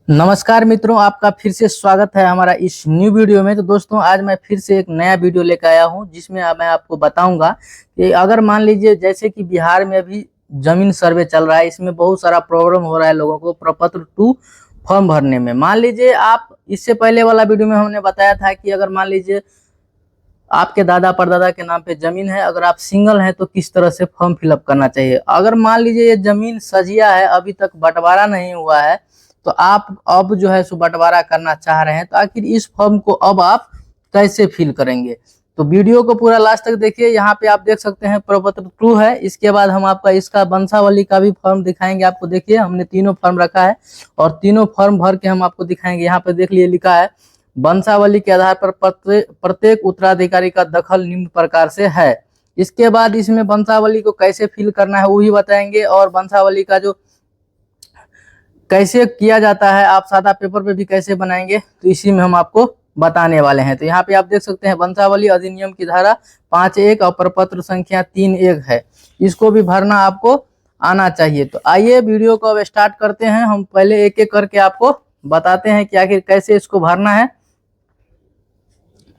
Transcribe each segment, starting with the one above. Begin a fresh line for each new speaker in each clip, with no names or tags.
नमस्कार मित्रों, आपका फिर से स्वागत है हमारा इस न्यू वीडियो में। तो दोस्तों, आज मैं फिर से एक नया वीडियो लेकर आया हूं जिसमें मैं आपको बताऊंगा कि अगर मान लीजिए जैसे कि बिहार में अभी जमीन सर्वे चल रहा है, इसमें बहुत सारा प्रॉब्लम हो रहा है लोगों को प्रपत्र 2 फॉर्म भरने में। मान लीजिए आप इससे पहले वाला वीडियो में हमने बताया था कि अगर मान लीजिए आपके दादा परदादा के नाम पे जमीन है, अगर आप सिंगल हैं तो किस तरह से फॉर्म फिलअप करना चाहिए। अगर मान लीजिए ये जमीन सजिया है, अभी तक बंटवारा नहीं हुआ है, तो आप अब जो है सो बंटवारा करना चाह रहे हैं, तो आखिर इस फॉर्म को अब आप कैसे फिल करेंगे। तो वीडियो को पूरा लास्ट तक देखिए। यहाँ पे आप देख सकते हैं प्रपत्र 2 है। इसके बाद हम आपका इसका वंशावली का भी फॉर्म दिखाएंगे आपको। देखिए, हमने तीनों फॉर्म रखा है और तीनों फॉर्म भर के हम आपको दिखाएंगे। यहाँ पे देख लिए लिखा है, वंशावली के आधार पर प्रत्येक उत्तराधिकारी का दखल निम्न प्रकार से है। इसके बाद इसमें वंशावली को कैसे फिल करना है वो भी बताएंगे, और वंशावली का जो कैसे किया जाता है आप सादा पेपर पे भी कैसे बनाएंगे, तो इसी में हम आपको बताने वाले हैं। तो यहाँ पे आप देख सकते हैं वंशावली अधिनियम की धारा 5(1) और प्रपत्र संख्या 3(1) है। इसको भी भरना आपको आना चाहिए। तो आइए वीडियो को अब स्टार्ट करते हैं। हम पहले एक एक करके आपको बताते हैं कि आखिर कैसे इसको भरना है।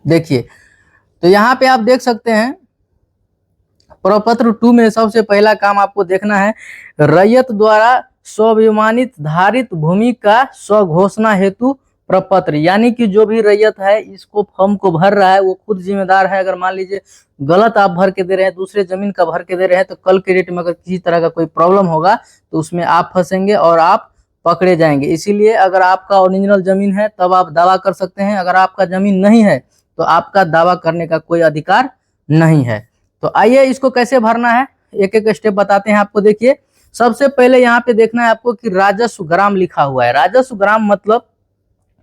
देखिए, तो यहाँ पे आप देख सकते हैं प्रपत्र 2 में सबसे पहला काम आपको देखना है, रैयत द्वारा स्वाभिमानित धारित भूमि का स्वघोषणा हेतु प्रपत्र। यानी कि जो भी रैयत है इसको फॉर्म को भर रहा है वो खुद जिम्मेदार है। अगर मान लीजिए गलत आप भर के दे रहे हैं, दूसरे जमीन का भर के दे रहे हैं, तो कल के डेट में अगर किसी तरह का कोई प्रॉब्लम होगा तो उसमें आप फंसेंगे और आप पकड़े जाएंगे। इसीलिए अगर आपका ओरिजिनल जमीन है तब आप दावा कर सकते हैं, अगर आपका जमीन नहीं है तो आपका दावा करने का कोई अधिकार नहीं है। तो आइए इसको कैसे भरना है, एक एक स्टेप बताते हैं आपको। देखिए, सबसे पहले यहाँ पे देखना है आपको कि राजस्व ग्राम लिखा हुआ है। राजस्व ग्राम मतलब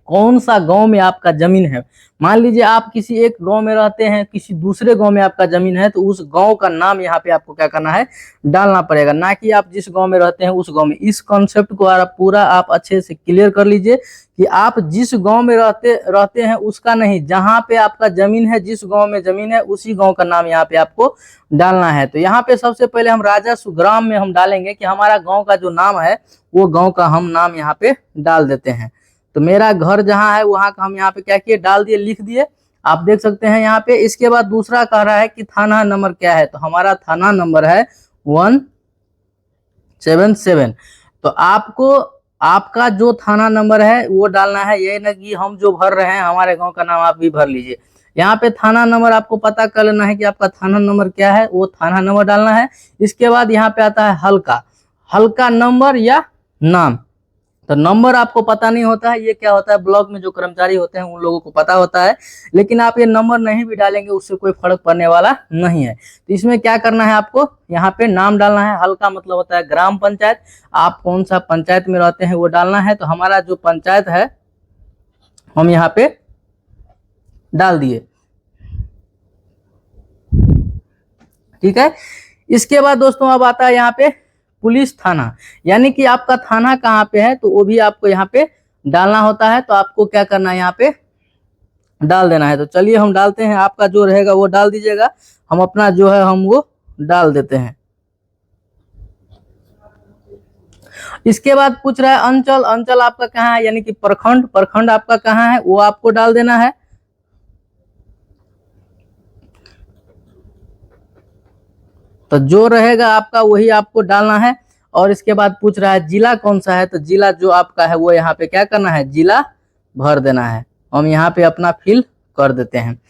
कौन सा गांव में आपका जमीन है। मान लीजिए आप किसी एक गांव में रहते हैं, किसी दूसरे गांव में आपका जमीन है, तो उस गांव का नाम यहाँ पे आपको क्या करना है, डालना पड़ेगा, ना कि आप जिस गांव में रहते हैं उस गांव में। इस कॉन्सेप्ट को पूरा आप अच्छे से क्लियर कर लीजिए कि आप जिस गांव में रहते हैं उसका नहीं, जहां पे आपका जमीन है, जिस गांव में जमीन है उसी गांव का नाम यहाँ पे आपको डालना है। तो यहाँ पे सबसे पहले हम राजस्व ग्राम में हम डालेंगे कि हमारा गाँव का जो नाम है वो गाँव का हम नाम यहाँ पे डाल देते हैं। तो मेरा घर जहां है वहां का हम यहाँ पे क्या किए, डाल दिए, लिख दिए, आप देख सकते हैं यहाँ पे। इसके बाद दूसरा कह रहा है कि थाना नंबर क्या है, तो हमारा थाना नंबर है 177। तो आपको आपका जो थाना नंबर है वो डालना है, ये ना कि हम जो भर रहे हैं हमारे गांव का नाम आप भी भर लीजिए। यहाँ पे थाना नंबर आपको पता कर लेना है कि आपका थाना नंबर क्या है, वो थाना नंबर डालना है। इसके बाद यहाँ पे आता है हल्का नंबर या नाम। तो नंबर आपको पता नहीं होता है, ये क्या होता है, ब्लॉक में जो कर्मचारी होते हैं उन लोगों को पता होता है, लेकिन आप ये नंबर नहीं भी डालेंगे उससे कोई फर्क पड़ने वाला नहीं है। तो इसमें क्या करना है, आपको यहाँ पे नाम डालना है। हल्का मतलब होता है ग्राम पंचायत, आप कौन सा पंचायत में रहते हैं वो डालना है। तो हमारा जो पंचायत है हम यहाँ पे डाल दिए, ठीक है। इसके बाद दोस्तों अब आता है यहाँ पे पुलिस थाना, यानी कि आपका थाना कहाँ पे है तो वो भी आपको यहाँ पे डालना होता है। तो आपको क्या करना है, यहाँ पे डाल देना है। तो चलिए हम डालते हैं, आपका जो रहेगा वो डाल दीजिएगा, हम अपना जो है हम वो डाल देते हैं। इसके बाद पूछ रहा है अंचल आपका कहाँ है, यानी कि प्रखंड आपका कहाँ है वो आपको डाल देना है। तो जो रहेगा आपका वही आपको डालना है। और इसके बाद पूछ रहा है जिला कौन सा है, तो जिला जो आपका है वो यहाँ पे क्या करना है, जिला भर देना है। हम यहाँ पे अपना फिल कर देते हैं।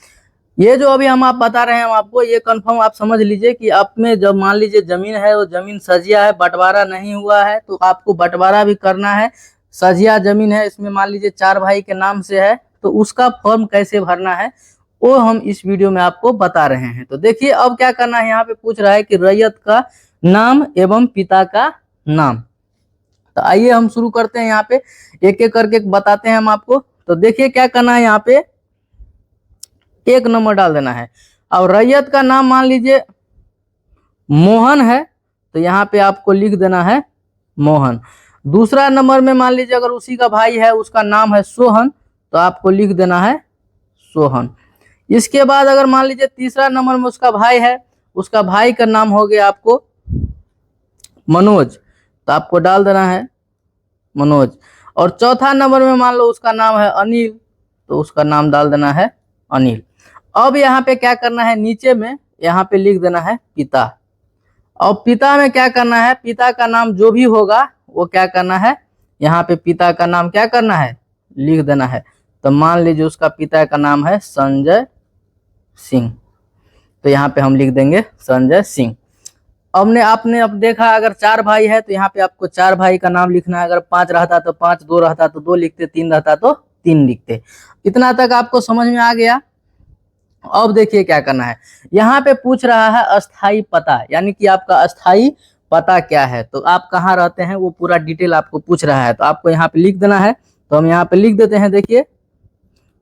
ये जो अभी हम आप बता रहे हैं हम आपको, ये कंफर्म आप समझ लीजिए कि आप में जब मान लीजिए जमीन है वो जमीन सजिया है, बंटवारा नहीं हुआ है, तो आपको बंटवारा भी करना है। सजिया जमीन है, इसमें मान लीजिए 4 भाई के नाम से है, तो उसका फॉर्म कैसे भरना है वो हम इस वीडियो में आपको बता रहे हैं। तो देखिए अब क्या करना है, यहाँ पे पूछ रहा है कि रैयत का नाम एवं पिता का नाम। तो आइए हम शुरू करते हैं, यहाँ पे एक एक करके बताते हैं हम आपको। तो देखिए क्या करना है, यहाँ पे 1 नंबर डाल देना है। अब रैयत का नाम मान लीजिए मोहन है, तो यहाँ पे आपको लिख देना है मोहन। दूसरा नंबर में मान लीजिए अगर उसी का भाई है उसका नाम है सोहन, तो आपको लिख देना है सोहन। इसके बाद अगर मान लीजिए तीसरा नंबर में उसका भाई है, उसका भाई का नाम हो गया आपको मनोज, तो आपको डाल देना है मनोज। और चौथा नंबर में मान लो उसका नाम है अनिल, तो उसका नाम डाल देना है अनिल। अब यहाँ पे क्या करना है, नीचे में यहाँ पे लिख देना है पिता। और पिता में क्या करना है, पिता का नाम जो भी होगा वो क्या करना है, यहाँ पे पिता का नाम क्या करना है, लिख देना है। तो मान लीजिए उसका पिता का नाम है संजय सिंह, तो यहाँ पे हम लिख देंगे संजय सिंह। आपने अब देखा अगर 4 भाई है तो यहाँ पे आपको 4 भाई का नाम लिखना है। अगर 5 रहता तो 5, 2 रहता तो 2 लिखते, 3 रहता तो 3 लिखते। इतना तक आपको समझ में आ गया। अब देखिए क्या करना है, यहाँ पे पूछ रहा है अस्थाई पता, यानी कि आपका अस्थाई पता क्या है, तो आप कहाँ रहते हैं वो पूरा डिटेल आपको पूछ रहा है। तो आपको यहाँ पे लिख देना है। तो हम यहाँ पे लिख देते हैं, देखिए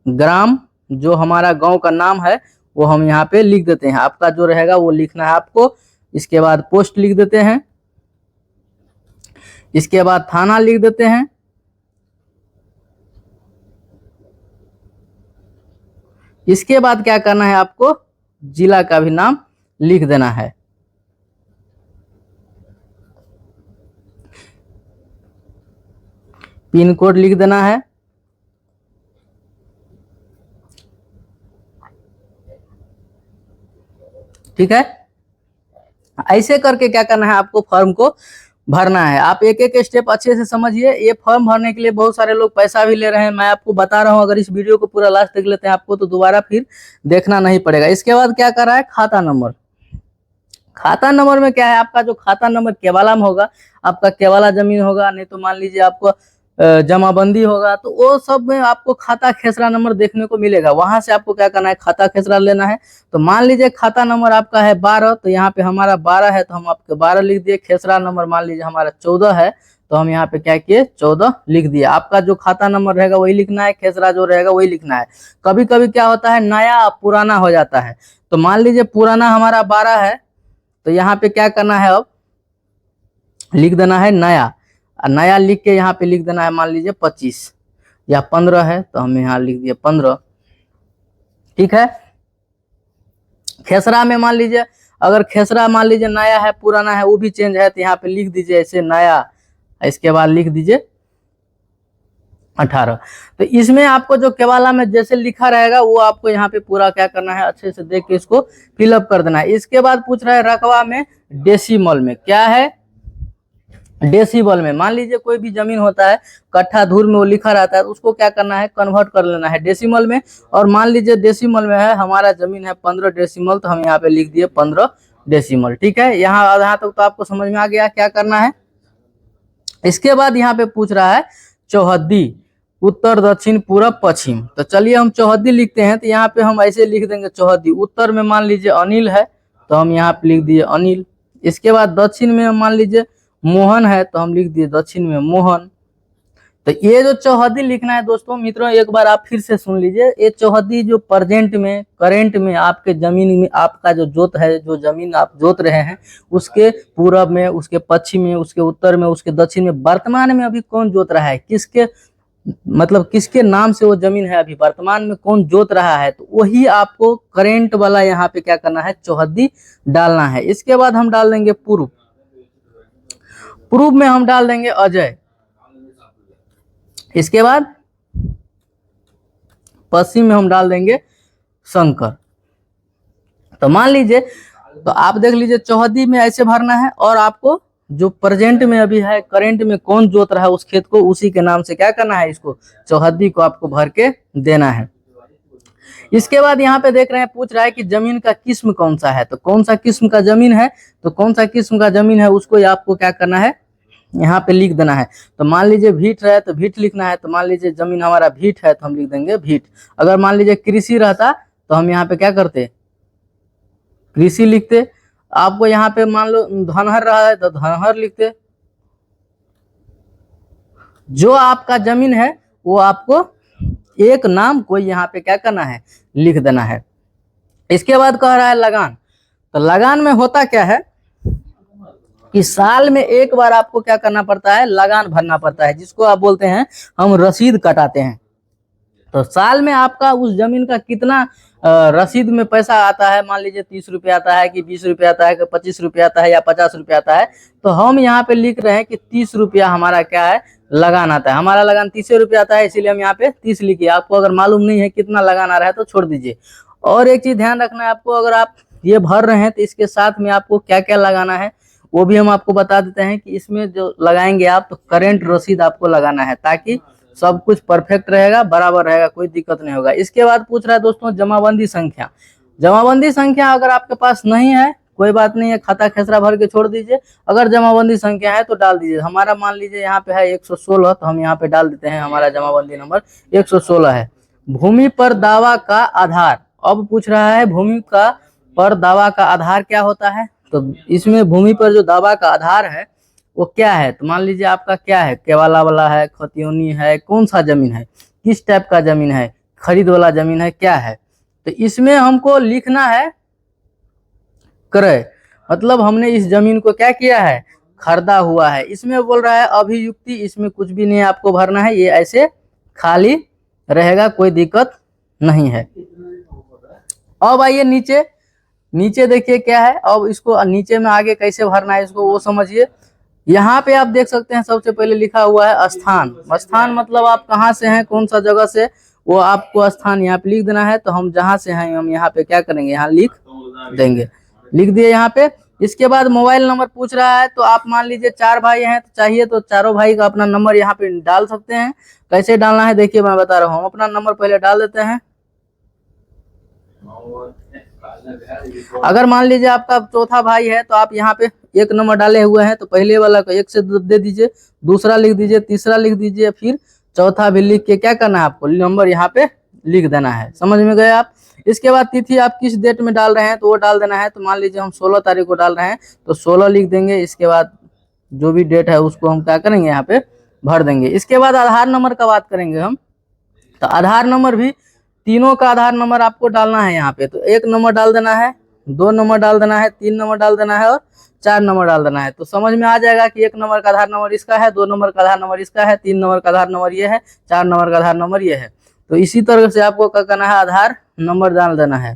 ग्राम, जो हमारा गांव का नाम है वो हम यहाँ पे लिख देते हैं। आपका जो रहेगा वो लिखना है आपको। इसके बाद पोस्ट लिख देते हैं, इसके बाद थाना लिख देते हैं, इसके बाद क्या करना है, आपको जिला का भी नाम लिख देना है। पिन कोड लिख देना है। ठीक है, ऐसे करके क्या करना है, आपको फॉर्म को भरना है। आप एक एक स्टेप अच्छे से समझिए। ये फॉर्म भरने के लिए बहुत सारे लोग पैसा भी ले रहे हैं, मैं आपको बता रहा हूं। अगर इस वीडियो को पूरा लास्ट तक लेते हैं आपको, तो दोबारा फिर देखना नहीं पड़ेगा। इसके बाद क्या कर रहा है, खाता नंबर। खाता नंबर में क्या है, आपका जो खाता नंबर केवाला में होगा, आपका केवाला जमीन होगा, नहीं तो मान लीजिए आपको जमाबंदी होगा, तो वो सब में आपको खाता खेसरा नंबर देखने को मिलेगा। वहां से आपको क्या करना है, खाता खेसरा लेना है। तो मान लीजिए खाता नंबर आपका है 12, तो यहाँ पे हमारा 12 है, तो हम आपके 12 लिख दिए। खेसरा नंबर मान लीजिए हमारा 14 है, तो हम यहाँ पे क्या किए, 14 लिख दिए। आपका जो खाता नंबर रहेगा वही लिखना है, खेसरा जो रहेगा वही लिखना है। कभी कभी क्या होता है, नया पुराना हो जाता है। तो मान लीजिए पुराना हमारा 12 है, तो यहाँ पे क्या करना है, अब लिख देना है नया। नया लिख के यहाँ पे लिख देना है, मान लीजिए 25 या 15 है, तो हम यहाँ लिख दिए 15। ठीक है, खेसरा में मान लीजिए, अगर खेसरा मान लीजिए नया है पुराना है वो भी चेंज है, तो यहाँ पे लिख दीजिए ऐसे नया, इसके बाद लिख दीजिए 18। तो इसमें आपको जो केवाला में जैसे लिखा रहेगा वो आपको यहाँ पे पूरा क्या करना है, अच्छे से देख के इसको फिलअप कर देना है। इसके बाद पूछ रहा है रकबा में डेसिमल में, क्या है, डेसिमल में। मान लीजिए कोई भी जमीन होता है कट्ठा धूर में वो लिखा रहता है, तो उसको क्या करना है, कन्वर्ट कर लेना है डेसिमल में। और मान लीजिए डेसिमल में है, हमारा जमीन है 15 डेसिमल, तो हम यहाँ पे लिख दिए 15 डेसिमल। ठीक है, यहाँ तक तो आपको समझ में आ गया क्या करना है। इसके बाद यहाँ पे पूछ रहा है चौहद्दी, उत्तर दक्षिण पूरब पश्चिम। तो चलिए हम चौहद्दी लिखते हैं। तो यहाँ पे हम ऐसे लिख देंगे चौहद्दी। उत्तर में मान लीजिए अनिल है, तो हम यहाँ पे लिख दिए अनिल। इसके बाद दक्षिण में मान लीजिए मोहन है, तो हम लिख दिए दक्षिण में मोहन। तो ये जो चौहद्दी लिखना है दोस्तों मित्रों, एक बार आप फिर से सुन लीजिए। ये चौहद्दी जो प्रेजेंट में, करेंट में आपके जमीन में आपका जो जोत है, जो जमीन आप जोत रहे हैं, उसके पूरब में, उसके पश्चिम में, उसके उत्तर में, उसके दक्षिण में, वर्तमान में अभी कौन जोत रहा है, किसके मतलब किसके नाम से वो जमीन है, अभी वर्तमान में कौन जोत रहा है, तो वही आपको करेंट वाला यहाँ पे क्या करना है, चौहद्दी डालना है। इसके बाद हम डाल देंगे पूर्व। पूर्व में हम डाल देंगे अजय। इसके बाद पश्चिम में हम डाल देंगे शंकर। तो मान लीजिए, तो आप देख लीजिए चौहद्दी में ऐसे भरना है, और आपको जो प्रेजेंट में अभी है, करंट में कौन जोत रहा है उस खेत को, उसी के नाम से क्या करना है, इसको चौहद्दी को आपको भर के देना है। इसके बाद यहाँ पे देख रहे हैं, पूछ रहा है कि जमीन का किस्म कौन सा है। तो कौन सा किस्म का जमीन है, तो कौन सा किस्म का जमीन है उसको आपको क्या करना है, यहाँ पे लिख देना है। तो मान लीजिए भीट है तो भीट लिखना है। तो मान लीजिए जमीन हमारा भीट है, तो हम लिख देंगे भीट। अगर मान लीजिए कृषि रहता तो हम यहाँ पे क्या करते, कृषि लिखते। आपको यहाँ पे मान लो धनहर रहा है तो धनहर लिखते। जो आपका जमीन है वो आपको एक नाम को यहाँ पे क्या करना है, लिख देना है। इसके बाद कह रहा है लगान। तो लगान में होता क्या है कि साल में एक बार आपको क्या करना पड़ता है, लगान भरना पड़ता है, जिसको आप बोलते हैं हम रसीद कटाते हैं। तो साल में आपका उस जमीन का कितना रसीद में पैसा आता है, मान लीजिए 30 रुपये आता है कि 20 रुपये आता है कि 25 रुपये आता है या 50 रुपये आता है। तो हम यहाँ पे लिख रहे हैं कि 30 रुपया हमारा क्या है, लगान आता है। हमारा लगान 30 रुपया आता है, इसीलिए हम यहाँ पे 30 लिखिए। आपको अगर मालूम नहीं है कितना लगान आ रहा है तो छोड़ दीजिए। और एक चीज ध्यान रखना है आपको, अगर आप ये भर रहे हैं तो इसके साथ में आपको क्या क्या लगाना है वो भी हम आपको बता देते हैं कि इसमें जो लगाएंगे आप तो करेंट रसीद आपको लगाना है, ताकि सब कुछ परफेक्ट रहेगा, बराबर रहेगा, कोई दिक्कत नहीं होगा। इसके बाद पूछ रहा है दोस्तों जमाबंदी संख्या। जमाबंदी संख्या अगर आपके पास नहीं है कोई बात नहीं है, खाता खेसरा भर के छोड़ दीजिए। अगर जमाबंदी संख्या है तो डाल दीजिए। हमारा मान लीजिए यहाँ पे है 116, तो हम यहाँ पे डाल देते हैं हमारा जमाबंदी नंबर 116 है। भूमि पर दावा का आधार, अब पूछ रहा है भूमि का पर दावा का आधार क्या होता है। तो इसमें भूमि पर जो दावा का आधार है वो क्या है, तो मान लीजिए आपका क्या है, केवाला वाला है, खतियोनी है, कौन सा जमीन है, किस टाइप का जमीन है, खरीद वाला जमीन है, क्या है। तो इसमें हमको लिखना है क्रय, मतलब हमने इस जमीन को क्या किया है, खरीदा हुआ है। इसमें बोल रहा है अभियुक्ति, इसमें कुछ भी नहीं आपको भरना है, ये ऐसे खाली रहेगा, कोई दिक्कत नहीं है। अब आइए नीचे, नीचे देखिए क्या है। अब इसको नीचे में आगे कैसे भरना है इसको वो समझिए। यहाँ पे आप देख सकते हैं सबसे पहले लिखा हुआ है स्थान। स्थान मतलब आप कहाँ से हैं, कौन सा जगह से, वो आपको स्थान यहाँ पे लिख देना है। तो हम जहाँ से हैं हम यहाँ पे क्या करेंगे, यहाँ लिख देंगे, लिख दिए यहाँ पे। इसके बाद मोबाइल नंबर पूछ रहा है, तो आप मान लीजिए 4 भाई हैं तो चाहिए तो चारों भाई का अपना नंबर यहाँ पे डाल सकते हैं। कैसे डालना है देखिए मैं बता रहा हूँ। हम अपना नंबर पहले डाल देते हैं। अगर मान लीजिए आपका चौथा भाई है तो आप यहाँ पे 1 नंबर डाले हुए हैं तो पहले वाला को 1 से दे दीजिए, दूसरा लिख दीजिए, तीसरा लिख दीजिए, फिर चौथा भी लिख के क्या करना है आपको नंबर यहाँ पे लिख देना है। समझ में गए आप। इसके बाद तिथि आप किस डेट में डाल रहे हैं तो वो डाल देना है। तो मान लीजिए हम 16 तारीख को डाल रहे हैं तो 16 लिख देंगे। इसके बाद जो भी डेट है उसको हम क्या करेंगे यहाँ पे भर देंगे। इसके बाद आधार नंबर का बात करेंगे हम। तो आधार नंबर भी तीनों का आधार नंबर आपको डालना है यहाँ पे। तो 1 नंबर डाल देना है, 2 नंबर डाल देना है, 3 नंबर डाल देना है और 4 नंबर डाल देना है। तो समझ में आ जाएगा कि 1 नंबर का आधार नंबर इसका है, 2 नंबर का आधार नंबर इसका है, 3 नंबर का आधार नंबर ये है, 4 नंबर का आधार नंबर ये है। तो इसी तरह से आपको क्या करना है, आधार नंबर डाल देना है।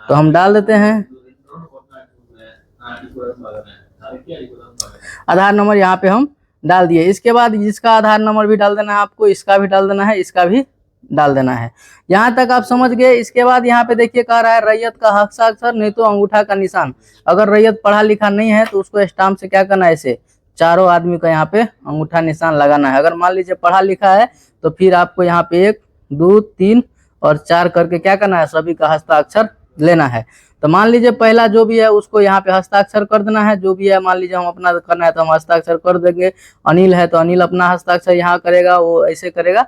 तो हम डाल देते हैं आधार नंबर यहाँ पे हम डाल दिए। इसके बाद इसका आधार नंबर भी डाल देना है आपको, इसका भी डाल देना है, इसका भी डाल देना है। यहाँ तक आप समझ गए। इसके बाद यहाँ पे देखिए कह रहा है रैयत का हस्ताक्षर नहीं तो अंगूठा का निशान। अगर रैयत पढ़ा लिखा नहीं है तो उसको स्टाम्प से क्या करना है, ऐसे चारों आदमी का यहाँ पे अंगूठा निशान लगाना है। अगर मान लीजिए पढ़ा लिखा है तो फिर आपको यहाँ पे 1, 2, 3 और 4 करके क्या करना है, सभी का हस्ताक्षर लेना है। तो मान लीजिए पहला जो भी है उसको यहाँ पे हस्ताक्षर कर देना है। जो भी है मान लीजिए हम अपना करना है तो हम हस्ताक्षर कर देंगे। अनिल है तो अनिल अपना हस्ताक्षर यहाँ करेगा, वो ऐसे करेगा,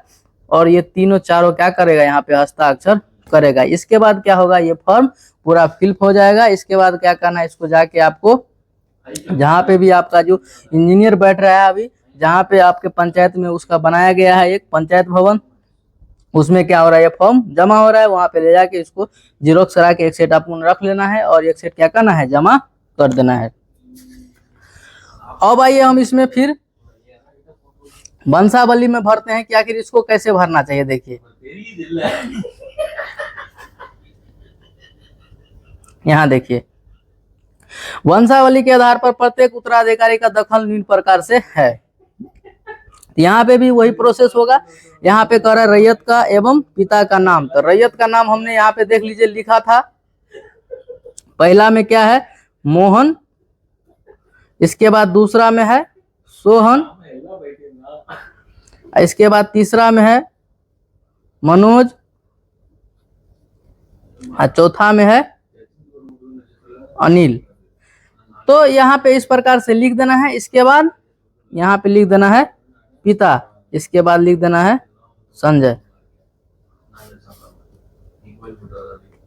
और ये तीनों चारों क्या करेगा, यहाँ पे हस्ताक्षर करेगा। इसके बाद क्या होगा, ये फॉर्म पूरा फिलअप हो जाएगा। इसके बाद क्या करना है, इसको जाके आपको जहाँ पे भी आपका जो इंजीनियर बैठ रहा है अभी, जहाँ पे आपके पंचायत में उसका बनाया गया है एक पंचायत भवन, उसमें क्या हो रहा है, ये फॉर्म जमा हो रहा है। वहां पे ले जाके इसको जीरोक्स करा के एक सेट आपको रख लेना है और एक सेट क्या करना है, जमा कर देना है। अब आइए हम इसमें फिर वंशावली में भरते हैं कि आखिर इसको कैसे भरना चाहिए। देखिए यहाँ देखिए, वंशावली के आधार पर प्रत्येक उत्तराधिकारी का दखल निम्न प्रकार से है। यहाँ पे भी वही प्रोसेस होगा। यहाँ पे कह रहा है रैयत का एवं पिता का नाम। तो रैयत का नाम हमने यहाँ पे देख लीजिए लिखा था। पहला में क्या है, मोहन, इसके बाद दूसरा में है सोहन, इसके बाद तीसरा में है मनोज, और चौथा में है अनिल। तो यहाँ पे इस प्रकार से लिख देना है। इसके बाद यहाँ पे लिख देना है पिता, इसके बाद लिख देना है संजय।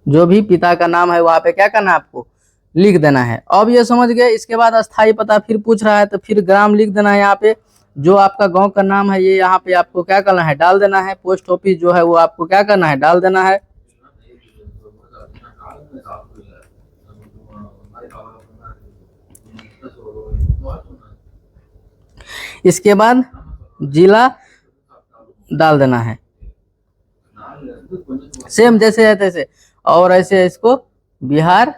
जो भी पिता का नाम है वहां पे क्या करना है, आपको लिख देना है। अब ये समझ गए। इसके बाद अस्थाई पता फिर पूछ रहा है तो फिर ग्राम लिख देना है। यहाँ पे जो आपका गांव का नाम है ये यहाँ पे आपको क्या करना है, डाल देना है। पोस्ट ऑफिस जो है वो आपको क्या करना है, डाल देना है। इसके बाद जिला डाल देना है, सेम जैसे है तैसे। और ऐसे इसको बिहार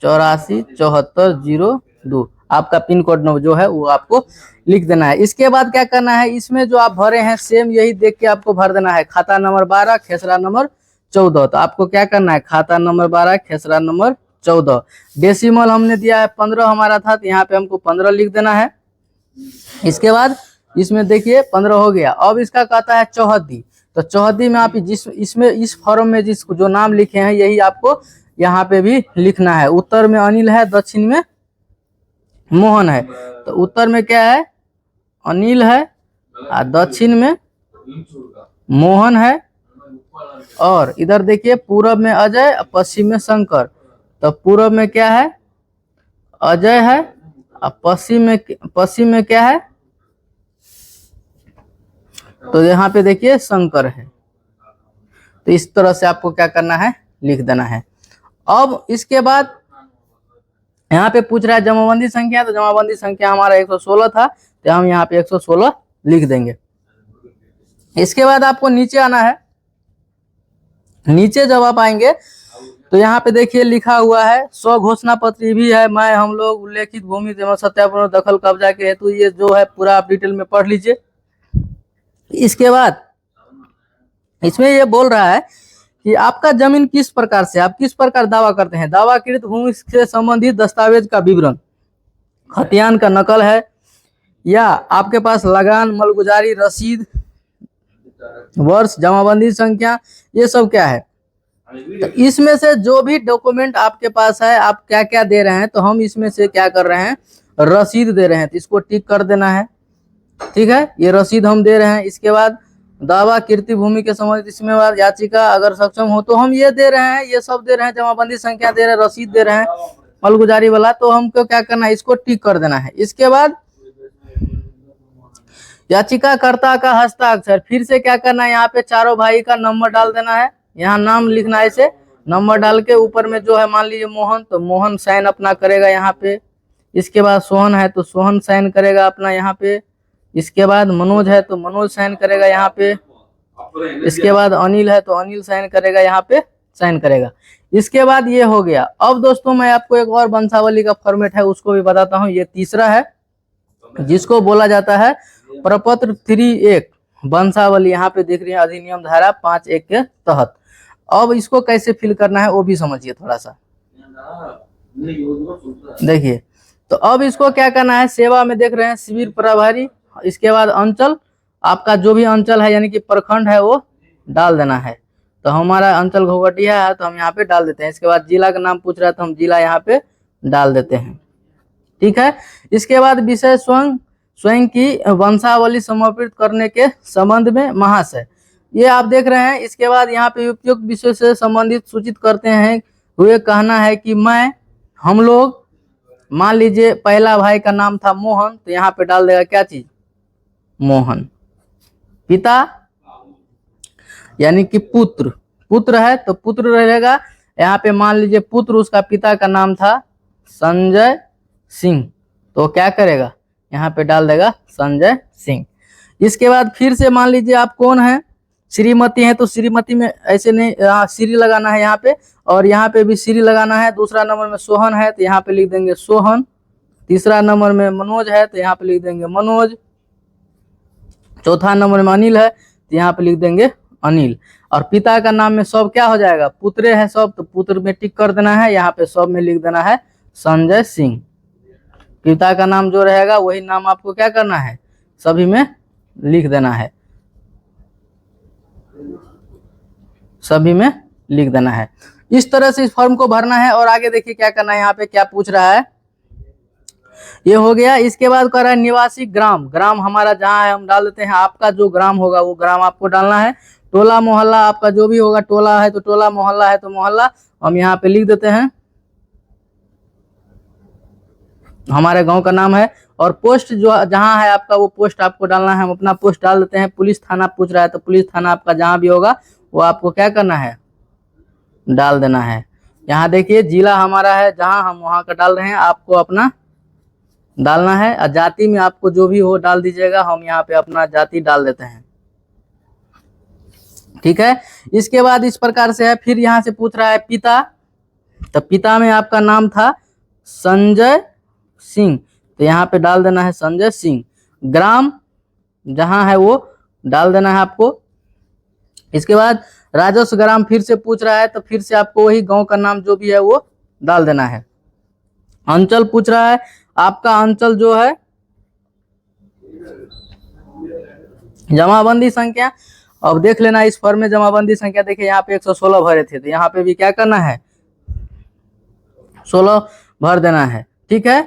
84 74 02 आपका पिन कोड जो है वो आपको लिख देना है। इसके बाद क्या करना है, इसमें जो आप भरे हैं सेम यही देख के आपको भर देना है। खाता नंबर 12 खेसरा नंबर 14। तो आपको क्या करना है, खाता नंबर 12 खेसरा नंबर 14। डेसिमल हमने दिया है 15 हमारा था, तो यहाँ पे हमको 15 लिख देना है। इसके बाद इसमें देखिए 15 हो गया। अब इसका कहता है चौहद्दी। तो चौहद्दी में आप इसमें इस फॉर्म में जिस जो नाम लिखे हैं यही आपको यहाँ पे भी लिखना है। उत्तर में अनिल है, दक्षिण में मोहन है। तो उत्तर में क्या है, अनिल है, और दक्षिण में मोहन है, और इधर देखिए पूरब में अजय, पश्चिम में शंकर। तो पूरब में क्या है, अजय है, और पश्चिम में क्या है, तो यहाँ पे देखिए शंकर है। तो इस तरह से आपको क्या करना है, लिख देना है। अब इसके बाद यहाँ पे पूछ रहा है जमाबंदी संख्या। तो जमाबंदी संख्या हमारा 116 था, तो हम यहाँ पे 116 लिख देंगे। इसके बाद आपको नीचे आना है। नीचे जब आप आएंगे तो यहाँ पे देखिए लिखा हुआ है स्व घोषणा पत्र भी है, मैं हम लोग उल्लेखित भूमि एवं सत्यापन दखल कब्जा के हेतु, ये जो है पूरा आप डिटेल में पढ़ लीजिए। इसके बाद इसमें ये बोल रहा है कि आपका जमीन किस प्रकार से, आप किस प्रकार दावा करते हैं। दावाकृत भूमि से संबंधित दस्तावेज का विवरण, खतियान का नकल है, या आपके पास लगान, मलगुजारी, रसीद, वर्ष, जमाबंदी संख्या, ये सब क्या है। तो इसमें से जो भी डॉक्यूमेंट आपके पास है, आप क्या क्या दे रहे हैं, तो हम इसमें से क्या कर रहे हैं, रसीद दे रहे हैं। तो इसको टिक कर देना है, ठीक है, ये रसीद हम दे रहे हैं। इसके बाद दावा कीर्ति भूमि के संबंधित इसमें बाद याचिका अगर सक्षम हो तो हम ये दे रहे हैं, ये सब दे रहे हैं, जमाबंदी संख्या दे रहे हैं, रसीद दे रहे हैं, मलगुजारी वाला। तो हमको क्या करना है, इसको टिक कर देना है। इसके बाद याचिकाकर्ता का हस्ताक्षर, फिर से क्या करना है, यहाँ पे चारों भाई का नंबर डाल देना है। यहाँ नाम लिखना है, ऐसे नंबर डाल के ऊपर में जो है मान लीजिए मोहन, तो मोहन साइन अपना करेगा यहाँ पे। इसके बाद सोहन है तो सोहन साइन करेगा अपना यहाँ पे। इसके बाद मनोज है तो मनोज साइन करेगा यहाँ पे। इसके बाद अनिल है तो अनिल साइन करेगा यहाँ पे, साइन करेगा। इसके बाद ये हो गया। अब दोस्तों मैं आपको एक और वंशावली का फॉर्मेट है उसको भी बताता हूँ। ये तीसरा है जिसको बोला जाता है प्रपत्र 3(1) वंशावली। यहाँ पे देख रहे हैं अधिनियम धारा 5(1) के तहत। अब इसको कैसे फिल करना है वो भी समझिए थोड़ा सा, देखिए। तो अब इसको क्या करना है, सेवा में देख रहे हैं शिविर प्रभारी। इसके बाद अंचल, आपका जो भी अंचल है यानी कि प्रखंड है वो डाल देना है। तो हमारा अंचल घोघटिया है तो हम यहाँ पे डाल देते हैं। इसके बाद जिला का नाम पूछ रहा है तो हम जिला यहाँ पे डाल देते हैं, ठीक है। इसके बाद विषय स्वयं की वंशावली समर्पित करने के संबंध में महाशय, ये आप देख रहे हैं। इसके बाद यहाँ पे उपयुक्त विषय से संबंधित सूचित करते हैं हुए कहना है कि हम लोग मान लीजिए पहला भाई का नाम था मोहन, तो यहाँ पे डाल देगा क्या चीज, मोहन। पिता यानी कि पुत्र है तो पुत्र रहेगा यहाँ पे। मान लीजिए पुत्र, उसका पिता का नाम था संजय सिंह, तो क्या करेगा, यहाँ पे डाल देगा संजय सिंह। इसके बाद फिर से मान लीजिए आप कौन है, श्रीमती है, तो श्रीमती में ऐसे नहीं, श्री लगाना है यहाँ पे, और यहाँ पे भी श्री लगाना है। दूसरा नंबर में सोहन है तो यहाँ पे लिख देंगे सोहन। तीसरा नंबर में मनोज है तो यहाँ पे लिख देंगे मनोज। चौथा नंबर में अनिल है तो यहाँ पे लिख देंगे अनिल। और पिता का नाम में सब क्या हो जाएगा, पुत्र है सब, तो पुत्र में टिक कर देना है। यहाँ पे सब में लिख देना है संजय सिंह। पिता का नाम जो रहेगा वही नाम आपको क्या करना है, सभी में लिख देना है, सभी में लिख देना है। इस तरह से इस फॉर्म को भरना है। और आगे देखिए क्या करना है, यहाँ पे क्या पूछ रहा है, ये हो गया। इसके बाद कह रहा है निवासी ग्राम, ग्राम हमारा जहाँ है हम डाल देते हैं। आपका जो ग्राम होगा वो ग्राम आपको डालना है। टोला मोहल्ला आपका जो भी होगा, टोला है तो टोला, मोहल्ला है तो मोहल्ला, हम यहाँ पे लिख देते हैं हमारे गांव का नाम है। और पोस्ट जो जहां है आपका वो पोस्ट आपको डालना है, हम अपना पोस्ट डाल देते हैं। पुलिस थाना पूछ रहा है तो पुलिस थाना आपका जहां भी होगा वो आपको क्या करना है, डाल देना है। यहाँ देखिए जिला हमारा है जहां, हम वहां का डाल रहे हैं, आपको अपना डालना है। और जाति में आपको जो भी हो डाल दीजिएगा, हम यहाँ पे अपना जाति डाल देते हैं, ठीक है। इसके बाद इस प्रकार से है। फिर यहाँ से पूछ रहा है पिता, तो पिता में आपका नाम था संजय सिंह, तो यहाँ पे डाल देना है संजय सिंह। ग्राम जहां है वो डाल देना है आपको। इसके बाद राजस्व ग्राम फिर से पूछ रहा है, तो फिर से आपको वही गांव का नाम जो भी है वो डाल देना है। अंचल पूछ रहा है, आपका अंचल जो है जमाबंदी संख्या, अब देख लेना इस फॉर्म में जमाबंदी संख्या, देखिए यहाँ पे 116 भरे थे, तो यहाँ पे भी क्या करना है 16 भर देना है। ठीक है।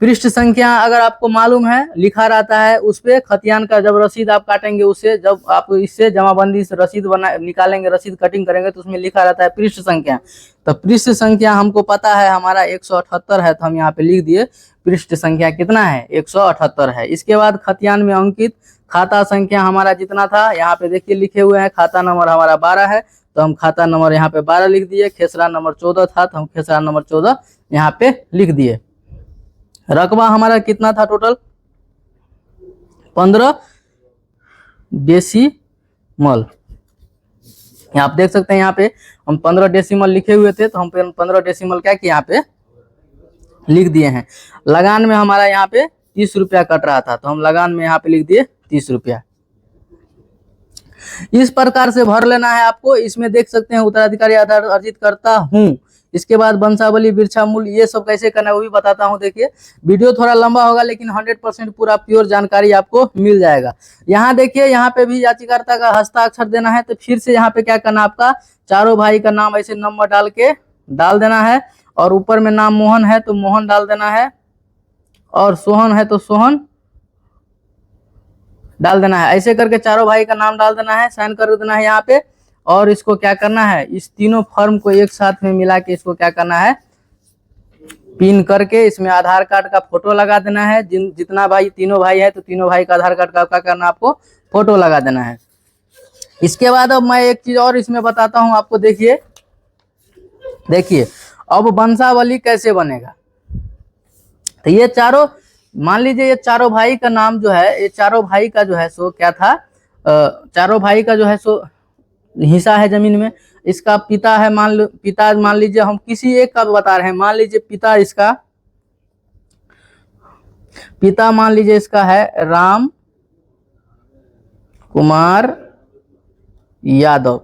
पृष्ठ संख्या अगर आपको मालूम है लिखा रहता है उस पे खतियान का जब रसीद आप काटेंगे उससे, जब आप इससे जमाबंदी से रसीद बना निकालेंगे, रसीद कटिंग करेंगे तो उसमें लिखा रहता है पृष्ठ संख्या। तो पृष्ठ संख्या हमको पता है हमारा 178 है, तो हम यहाँ पे लिख दिए पृष्ठ संख्या कितना है 178 है। इसके बाद खतियान में अंकित खाता संख्या हमारा जितना था यहाँ पे देखिए लिखे हुए हैं, खाता नंबर हमारा 12 है तो हम खाता नंबर यहाँ पे 12 लिख दिए। खेसरा नंबर 14 था तो हम खेसरा नंबर 14 यहाँ पे लिख दिए। रकबा हमारा कितना था टोटल 15 डेसिमल। आप देख सकते हैं यहाँ पे हम 15 डेसिमल लिखे हुए थे, तो हम 15 डेसिमल क्या कि यहाँ पे लिख दिए हैं। लगान में हमारा यहाँ पे 30 रुपया कट रहा था, तो हम लगान में यहाँ पे लिख दिए 30 रुपया। इस प्रकार से भर लेना है आपको। इसमें देख सकते हैं उत्तराधिकारी आधार अर्जित करता हूँ, इसके बाद वंशावली वृक्षामूल, ये सब कैसे करना है वो भी बताता हूँ। देखिए वीडियो थोड़ा लंबा होगा लेकिन 100% पूरा प्योर जानकारी आपको मिल जाएगा। यहाँ देखिए यहाँ पे भी याचिकाकर्ता का हस्ताक्षर देना है, तो फिर से यहाँ पे क्या करना आपका चारों भाई का नाम ऐसे नंबर डाल के डाल देना है, और ऊपर में नाम मोहन है तो मोहन डाल देना है, और सोहन है तो सोहन डाल देना है। ऐसे करके चारों भाई का नाम डाल देना है, साइन कर देना है यहाँ पे। और इसको क्या करना है इस तीनों फॉर्म को एक साथ में मिला के इसको क्या करना है पिन करके इसमें आधार कार्ड का फोटो लगा देना है। जितना भाई तीनों भाई है तो तीनों भाई का आधार कार्ड का क्या करना आपको फोटो लगा देना है। इसके बाद अब मैं एक चीज और इसमें बताता हूं आपको। देखिए अब वंशावली कैसे बनेगा। तो ये चारों मान लीजिए ये चारों भाई का नाम जो है, ये चारों भाई का जो है सो क्या था, चारों भाई का जो है सो हिस्सा है जमीन में। इसका पिता है पिता मान लीजिए हम किसी एक का बता रहे हैं, मान लीजिए पिता मान लीजिए इसका है राम कुमार यादव।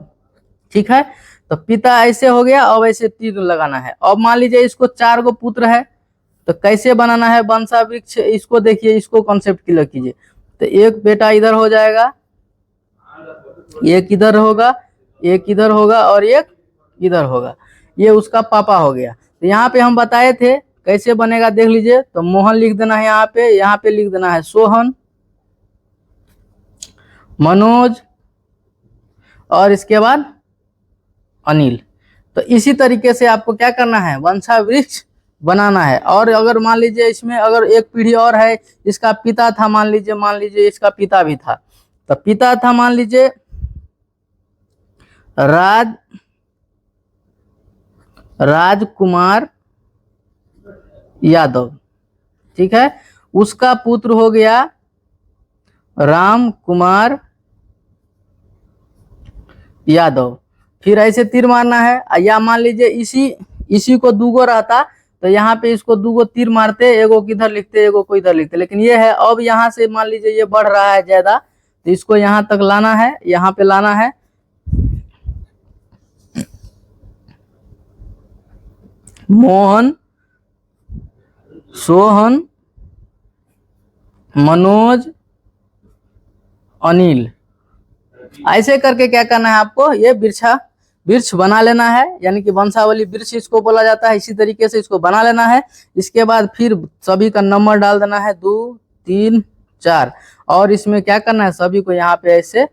ठीक है, तो पिता ऐसे हो गया। अब ऐसे तीर लगाना है। अब मान लीजिए इसको 4 गो पुत्र है, तो कैसे बनाना है वंशावृक्ष, इसको देखिए, इसको कॉन्सेप्ट क्लियर कीजिए। तो एक बेटा इधर हो जाएगा, एक इधर होगा, एक इधर होगा और एक इधर होगा, ये उसका पापा हो गया। तो यहाँ पे हम बताए थे कैसे बनेगा, देख लीजिए। तो मोहन लिख देना है यहाँ पे लिख देना है सोहन, मनोज और इसके बाद अनिल। तो इसी तरीके से आपको क्या करना है वंशावृक्ष बनाना है। और अगर मान लीजिए इसमें अगर एक पीढ़ी और है, इसका पिता था, मान लीजिए इसका पिता भी था, तो पिता था मान लीजिए राजकुमार यादव। ठीक है, उसका पुत्र हो गया राम कुमार यादव। फिर ऐसे तीर मारना है, या मान लीजिए इसी को दूगो रहता तो यहाँ पे इसको दूगो तीर मारते, एगो किधर लिखते एगो को इधर लिखते। लेकिन ये है अब यहाँ से मान लीजिए ये बढ़ रहा है ज्यादा, तो इसको यहाँ तक लाना है, यहाँ पे लाना है। मोहन, सोहन, मनोज, अनिल, ऐसे करके क्या करना है आपको ये वृक्ष बना लेना है, यानी कि वंशावली वृक्ष इसको बोला जाता है। इसी तरीके से इसको बना लेना है। इसके बाद फिर सभी का नंबर डाल देना है 2, 3, 4, और इसमें क्या करना है सभी को यहाँ पे ऐसे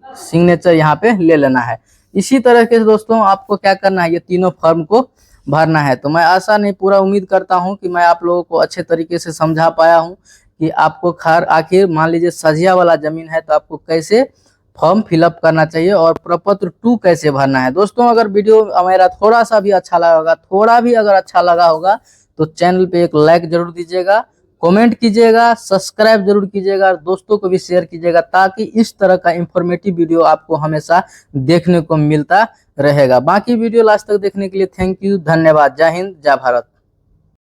सिग्नेचर यहाँ पे ले लेना है। इसी तरह के दोस्तों आपको क्या करना है ये तीनों फॉर्म को भरना है। तो मैं आशा नहीं पूरा उम्मीद करता हूँ कि मैं आप लोगों को अच्छे तरीके से समझा पाया हूँ कि आपको आखिर मान लीजिए सजिया वाला जमीन है तो आपको कैसे फॉर्म फिलअप करना चाहिए और प्रपत्र 2 कैसे भरना है। दोस्तों अगर वीडियो मेरा थोड़ा सा भी अच्छा लगा होगा, थोड़ा भी अगर अच्छा लगा होगा तो चैनल पे एक लाइक जरूर दीजिएगा, कमेंट कीजिएगा, सब्सक्राइब जरूर कीजिएगा और दोस्तों को भी शेयर कीजिएगा, ताकि इस तरह का इंफॉर्मेटिव वीडियो आपको हमेशा देखने को मिलता रहेगा। बाकी वीडियो लास्ट तक देखने के लिए थैंक यू, धन्यवाद। जय हिंद, जय भारत।